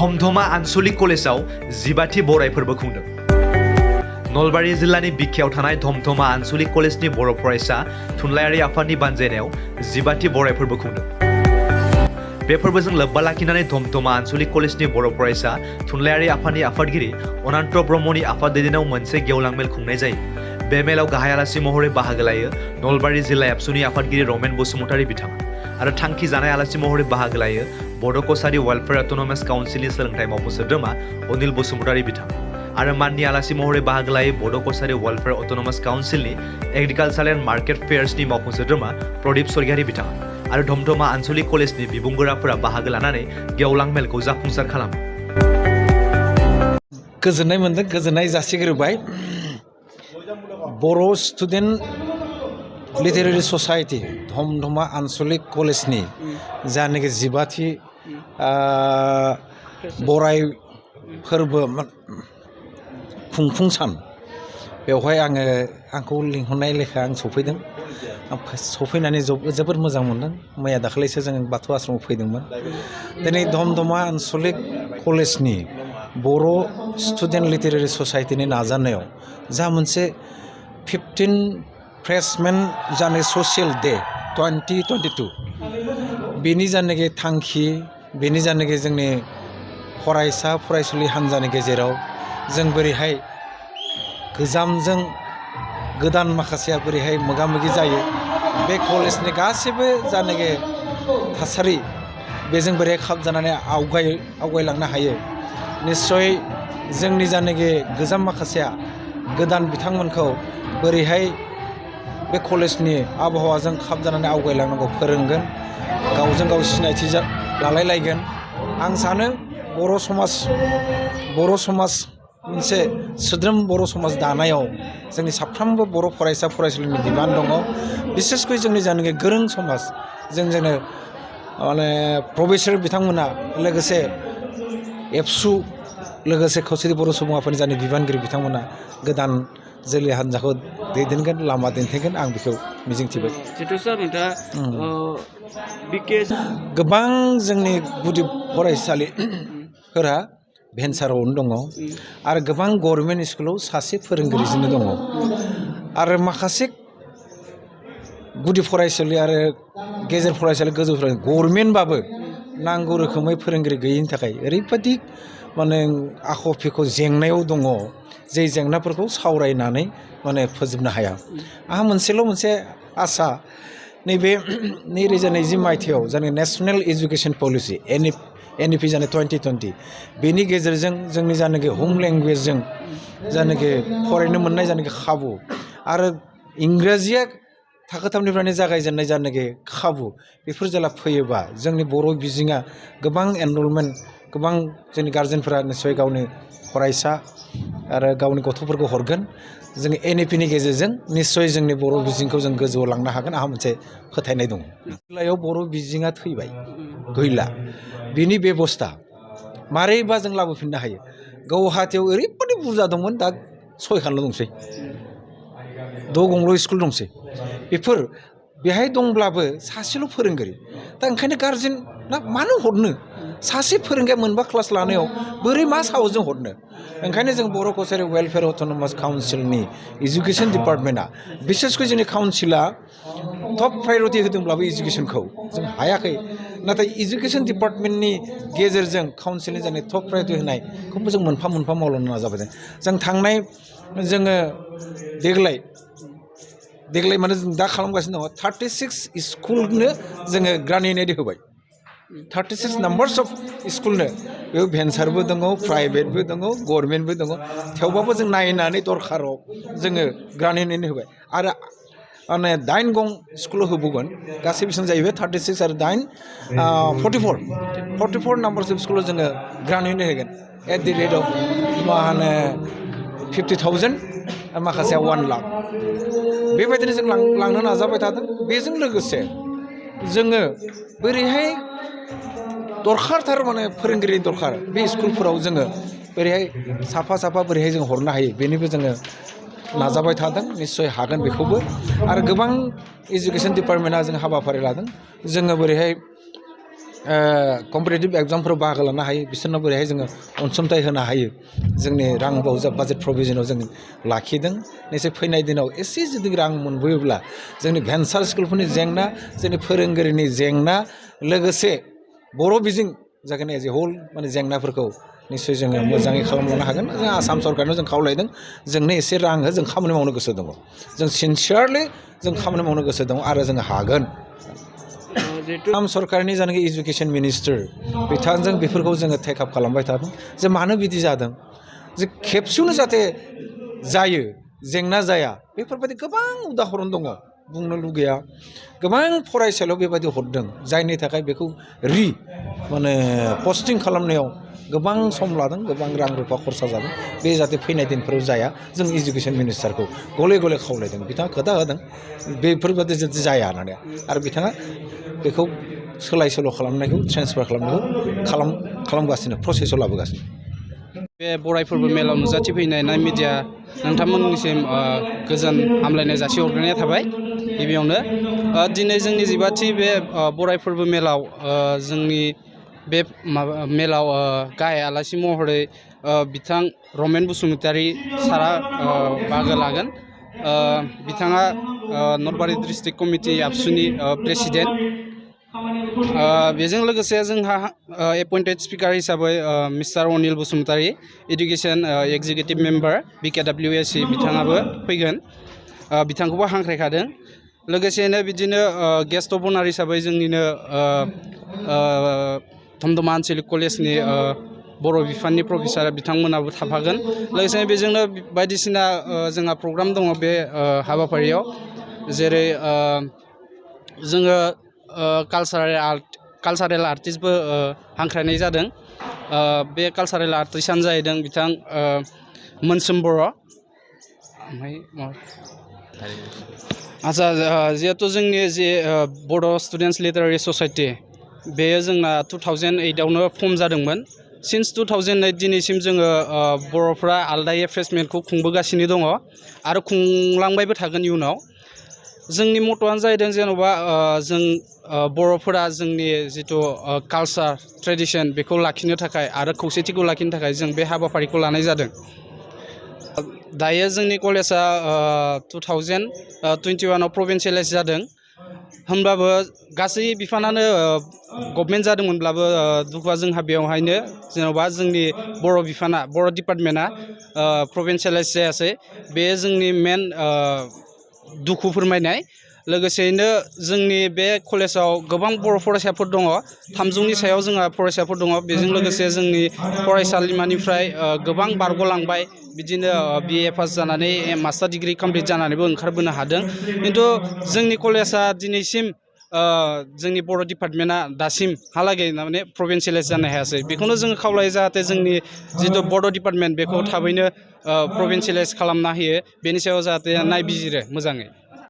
धमधमा आनसलिक कलेजाव 15थि बराय फोरबो खुंदों। नलबारि जिल्लानि बिखायाव थानाय धमधमा आनसलिक कलेजनि बर' फरायसा थुनलाइयारि आफादनि बानजायनायाव 15थि बराय फोरबो खुंदों। बे फोरबोजों लोब्बा लाखिनानै धमधमा आनसलिक कलेजनि बर' फरायसा थुनलाइयारि आफादनि आफादगिरि अनन्त ब्रह्मनि आफाद दैदेननायाव मोनसे गेवलां मेल खुंनाय जायो। बे मेलाव गाहाय आलासि महरै बाहागो लायो नलबारि जिल्ला एबसुनि आफादगिरि रमेन बसुमतारी बिथाङा आरो थांखि जानाय आलासि महरै बाहागो लायो बड' कसारी वेलफेयार अट'नमास काउन्सिलनि सोलोंथाइ मावफुं सोद्रोमा अनिल बसुमतारी बिथाङा आरो माननि आलासि महरै बाहागो लायो बड' Kasari welfare autonomous काउन्सिलनि agriculture and market फेयार्सनि मावफुं सोद्रोमा प्रदीप स्वरगियारी बिथाङा आरो धमधमा आनसलिक कलेजनि बिबुंगोराफोरा बाहागो लानानै गेवलां मेलखौ जाफुंसार खालामो। गोजोननाय मोनदों, गोजोननाय जासिग्रोबाय। बर' स्टुडेन्ट लिटारेरि ससाइटि धमधमा आनसलिक कलेजनि जानाखि 15थि बराय फोरबो खुंफुं सान बेवहाय आंखौ लिंहरनाय लेखा आं सफैदों। सफैनानै जोबोद मोजां मोनदों। मैया दाखालिसो जों बाथौ आश्रमाव फैदोंमोन। दिनै धमधमा आनसलिक कलेजनि बर' स्टुडेन्ट लिटारेरि ससाइटिनि नाजानायाव जा मोनसे 15 फ्रेशमेन जानाय ससियेल डे 2022 बेनि जानाखि थांखि, बेनि जानाखि जोंनि फरायसा फरायसुलि हान्जानि गेजेराव जों बोरैहाय गोजामजों गोदान माखासेया बोरैहाय मोगा मोगि जायो, बे कलेजनि गासैबो जानाखि थासारि बेजों बोरैहाय खाबजानानै आवगायलांनो हायो। निस्सय जोंनि जानाखि गोजाम माखासेया गोदान बिथांमोनखौ बोरैहाय बे कलेजनि आबहावाजों खाबजानानै आवगायलांनांगौ फोरोंगोन, गावजों गाव सिनायथि लालायलायगोन। आं सानो बर' समाज मोनसे सोद्रोम बर' समाज दानायाव जोंनि साफ्रोमबो बर' फरायसा फरायसुलिनि बिबान दङ। बिसेसकै जोंनि जानाखि गोरों समाज जोंनो माने प्रफेसर बिथांमोना लोगोसे एबसु लोगोसे खौसेथि बर' सुबुं आफादनि जानि बिबानगिरि बिथांमोना गोदान जोलै हान्जाखौ दैदेनगोन, लामा दिन्थिगोन, आं बेखौ मिजिंथिबाय। गोबां जोंनि गुदि फरायसालिफोरा भेन्सारावनो दङ आरो गोबां गभर्नमेन्ट स्कुलाव सासे फोरोंगिरिजोंनो दङ आरो माखासे गुदि फरायसालि आरो गेजेर फरायसालि गोजौ फरायसालि गभर्नमेन्टबाबो नांगौ रोखोमै फोरोंगिरि गैयिनि थाखाय ओरैबायदि माने आख' फिख' जेंनायाव दङ, जे जेंनाफोरखौ सावरायनानै माने फोजोबनो हाया। आंहा मोनसे आसा, नैबे 2020 मायथाइयाव जानाय नेशनेल एजुकेशन पलिसि NEP जानाय 2020 बेनि गेजेरजों जोंनि जानाखि हम लेंगुवेजजों जानाखि फरायनो मोननाय जानाखि खाबु आरो इंराजिया थाखोथामनिफ्रायनो जागायजेननाय जानाखि खाबु बेफोर जेला फैयोबा जोंनि बर' बिजोङा गोबां एनरलमेन्ट, गोबां जोंनि गार्जेनफोरा निस्सय गावनि फरायसा आरो गावनि गथ'फोरखौ हरगोन। जों NEPनि गेजेरजों निस्सय जोंनि बर' बिजोंखौ जों गोजौआव लांनो हागोन, आंहा मोनसे फोथायनाय दङ। जिल्लायाव बर' बिजोङा थैबाय, गैला, बिनि बेबस्था मारैबा जों लाबोफिननो हायो। गुवाहाटीयाव ओरैबायदि बुरजा दंमोन, दा 6खानल' दंसै, 6 गंल' स्कुल दंसै। बेहाय दंब्लाबो सासेल' फोरोंगिरि, दा ओंखायनो गार्जेन ना मानो हरनो, सासे फोरोंगिरिया मोनबा क्लास लानायाव बोरै मा साहसजों हरनो। ओंखायनो जों बर' कसारी वेलफेयार अट'नमास काउन्सिलनि इडुकेसन डिपार्टमेन्टआ, बिसेसकै जोंनि काउन्सिला टप प्रायरिटि होदोंब्लाबो इडुकेसनखौ जों हायाखै, नाथाय इडुकेसन डिपार्टमेन्टनि गेजेरजों काउन्सिलनि जानाय टप प्रायरिटि होनायखौबो जों मोनफा मोनफा मावलांनो नाजाबोदों। जोङो देग्लाय माने जों दा खालामगासिनो दङ 36 स्कुलनो जोङो ग्रान्युनेटि होबाय। 36 नाम्बार्स अफ स्कुलनो, बेयाव भेन्सारबो दङ, प्राइभेटबो दङ, गभर्नमेन्टबो दङ, थेवबाबो जों नायनानै दरखाराव जोङो ग्रान्युनेटि होबाय आरो माने 9 गं स्कुलाव होबावगोन। गासै बेसेबां जाहैबाय 36 आरो 9 44 नाम्बार्स अफ स्कुलाव जोङो ग्रान्युनेटि होगोन एट दि रेट अफ मा होनो 50,000 माखासेया 1 लाख। बेबायदिनो जों लांनो नाजाबाय थादों। बेजों लोगोसे जोङो बोरैहाय दरखारथार माने फोरोंगिरि दरखार, बे स्कुलफोराव जोङो बोरैहाय साफा बोरैहाय जों हरनो हायो, बेनिबो जोङो नाजाबाय थादों। निस्सय हागोन बेखौबो। आरो गोबां एजुकेसन डिपार्टमेन्टआ जों हाबाफारि लादों। जोङो बोरैहाय कम्पिटिटिभ एग्जामफोराव बाहागो लानो हायो बिसोरनो बोरैहाय जोङो अनसुंथाइ होनो हायो जोंनि रां बावजा बाजेट प्रभिजनाव जों लाखिदों निश्चय फैनाय दिनाव एसे जुदि रां मोनबोयोब्ला जोंनि भेन्सार स्कुलफोरनि जेंना जोंनि फोरोंगिरिनि जेंना लोगोसे बर' बिजों जागोन एज ए हल माने जेंनाफोरखौ निश्चय जोङो मोजाङै खालामलांनो हागोन जों आसाम सरकारनाव जों खावलायदों जोंनो एसे रां हो जों खामानि मावनो गोसो दङ जों सिनसियारलि जों खामानि मावनो गोसो दङ आरो जों हागोन आसाम सरकारनि जानाखि इडुकेसन मिनिस्टार बिथांजों बेफोरखौ जोङो टेकआप खालामबाय थादों जे मानो बिदि जादों जे खेबसेयावनो जाहाथे जायो जेंना जाया बेफोरबायदि गोबां उदाहरन दङ बुंनो लुगैया गोबां फरायसालियाव बेबायदि हरदों जायनि थाखाय बेखौ माने पस्टिं खालामनायाव गोबां सम लादों गोबां रां रुफा खरसा जादों बे जाहाथे फैनाय दिनफोराव जाया जों इडुकेसन मिनिस्टारखौ गले गले खावलायदों बिथाङा खोथा होदों बेफोरबायदि जुदि जाया होननानै आरो बिथाङा बेखौ सोलाय सोल' खालामनायखौ ट्रेन्सफार खालामनायखौ खालामगासिनो प्रसेसआव लाबोगासिनो बे बराय फोरबो मेलाव नुजाथिफैनाय नाय मिडिया नोंथांमोननिसिम गोजोन हामलायनाय जासिहरग्रोनाय थाबाय गिबियावनो दिनै जोंनि 15थि बे बराय फोरबो मेलाव जोंनि बे मेलाव गाहाय आलासि महरै बिथां रमेन बसुमतारी सारा बाहागो लागोन बिथाङा नलबारि डिस्ट्रिक्ट कमिटि आबसुनि प्रेसिडेन्ट बेजों लोगोसे जोंहा एपइन्टेड स्पिकार हिसाबै mister Anil Basumatary education executive member BKWSC बिथाङाबो फैगोन बिथांखौबो हांख्रायखादों लोगोसेनो बिदिनो गेस्ट अफ अनार हिसाबै जोंनिनो धमधम आनसलिक कलेजनि बर' बिफाननि प्रफेसार बिथांमोनाबो थाफागोन लोगोसेनो बेजोंनो बायदिसिना जोंहा प्रग्राम दङ बे हाबाफारियाव जेरै जोङो कालसारेल आर्टिस्टबो हांख्रायनाय जादों बे कालसारेल आर्टिस्टआनो जाहैदों बिथां मोनसोम बर' ओमफ्राय आच्चा जिहेथु जोंनि जे बड' स्टुडेन्टस लिटारेरि ससाइटि बेयो जोंना 2008आवनो फर्म जादोंमोन सिन्स 2008 दिनैसिम जोङो बर'फ्रा आलदायै फ्रेसमेन्टखौ खुंबोगासिनो दङ आरो खुंलांबायबो थागोन इयुनाव जोंनि मट'आनो जाहैदों जेन'बा जों बर'फोरा जोंनि जिथु कालसार ट्रेडिसन बेखौ लाखिनो थाखाय आरो खौसेथिखौ लाखिनो थाखाय जों बे हाबाफारिखौ लानाय जादों दायो जोंनि कलेजआ 2021आव प्रभिन्सियेलाइज जादों होनबाबो गासै बिफानानो गभर्नमेन्ट जादोंमोनब्लाबो दुखुआ जोंहा बेवहायनो जेन'बा जोंनि बर' बिफाना बर' डिपार्टमेन्टआ प्रभिन्सियेलाइज जायासै बे जोंनि मेन दुखु फोरमायनाय लोगोसेयैनो जोंनि बे कलेजाव गोबां बर' फरायसाफोर दङ 300नि सायाव जोंहा फरायसाफोर दङ बेजों लोगोसे जोंनि फरायसालिमानिफ्राय गोबां बारग'लांबाय बिदिनो BA पास जानानै मास्टार डिग्री कमप्लिट जानानैबो ओंखारबोनो हादों खिन्थु जोंनि कलेजा दिनैसिम जोंनि बर' डिपार्टमेन्टआ दासिमहालागै माने प्रभिन्सियेलाइज जानो हायासै बेखौनो जोङो खावलायो जाहाथे जोंनि जिथु बड' डिपार्टमेन्ट बेखौ थाबैनो प्रभिन्सियेलाइज खालामना होयो बेनि सायाव जाहाथे नायबिजिरो मोजाङै